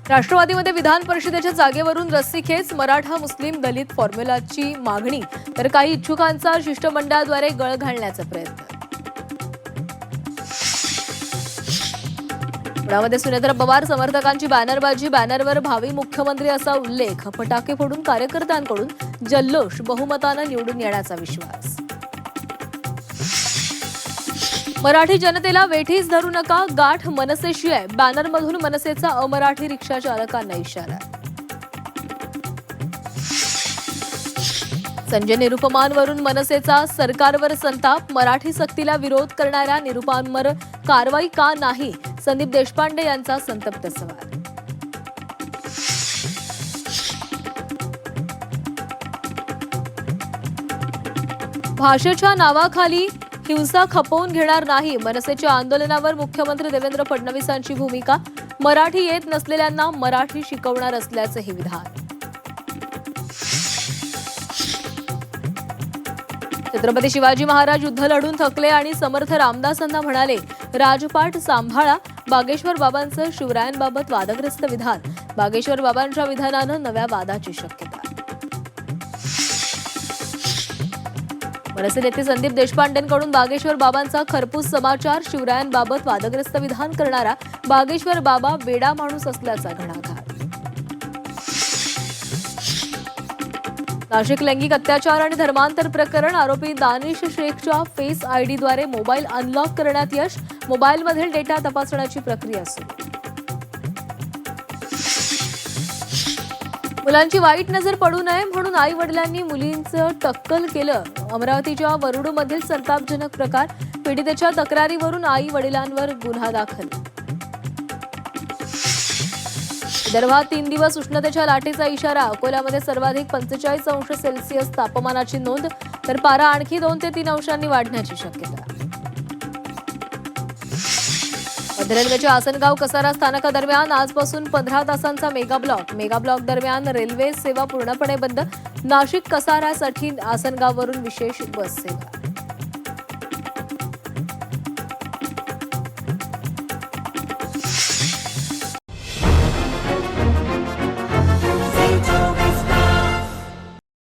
राष्ट्रवादीमध्ये विधान परिषदेच्या जागेवरून रस्सीखेच, मराठा मुस्लिम दलित फॉर्म्युलाची मागणी तर काही इच्छुकांचा शिष्टमंडळाद्वारे गळ घालण्याचा प्रयत्न. पुण्यामध्ये सुनेत्रा पवार समर्थकांची बॅनरबाजी, बॅनरवर भावी मुख्यमंत्री असा उल्लेख, फटाके फोडून कार्यकर्त्यांकडून जल्लोष, बहुमतानं निवडून येण्याचा विश्वास. मराठी जनतेला वेठीस धरू नका, गाठ मनसेशी आहे, बॅनरमधून मनसेचा अमराठी रिक्षा चालकांना इशारा. संजय निरुपमांवरून मनसेचा सरकारवर संताप, मराठी सक्तीला विरोध करणाऱ्या निरुपमांवर कारवाई का नाही, संदीप देशपांडे यांचा संतप्त सवाल. भाषेच्या नावाखाली हिंसा खपवून घेणार नाही, मनसेच्या आंदोलनावर मुख्यमंत्री देवेंद्र फडणवीसांची भूमिका, मराठी येत नसलेल्यांना मराठी शिकवणार असल्याचं हे विधान. छत्रपती शिवाजी महाराज युद्ध लढून थकले आणि समर्थ रामदासांना म्हणाले, राजपाट सांभाळा. बागेश्वर बाबांचं शिवरायांबाबत वादग्रस्त विधान, बागेश्वर बाबांच्या विधानानं नव्या वादाची शक्यता. मनसे नेते संदीप देशपांडेंकडून बागेश्वर बाबांचा खरपूस समाचार, शिवरायांबाबत वादग्रस्त विधान करणारा बागेश्वर बाबा वेडा माणूस असल्याचा घणाघात. नाशिक लैंगिक अत्याचार आणि धर्मांतर प्रकरण, आरोपी दानिश शेखच्या फेस आयडीद्वारे मोबाईल अनलॉक करण्यात यश, मोबाईलमधील डेटा तपासण्याची प्रक्रिया सुरू. मुलांची वाईट नजर पडू नये म्हणून आई वडिलांनी मुलींचं टक्कल केलं, अमरावतीच्या वरुडमधील संतापजनक प्रकार, पीडितेच्या तक्रारीवरून आई वडिलांवर गुन्हा दाखल. विदर्भात 3 दिवस उष्णतेच्या लाटेचा इशारा, अकोल्यामध्ये सर्वाधिक 45 अंश सेल्सिअस तापमानाची नोंद, तर पारा आणखी 2 ते 3 अंशांनी वाढण्याची शक्यता. मध्य रेल्वेच्या आसनगाव कसारा स्थानकादरम्यान आजपासून 15 तासांचा मेगा ब्लॉक दरम्यान रेल्वे सेवा पूर्णपणे बंद, नाशिक कसारासाठी आसनगाववरून विशेष बस सेवा.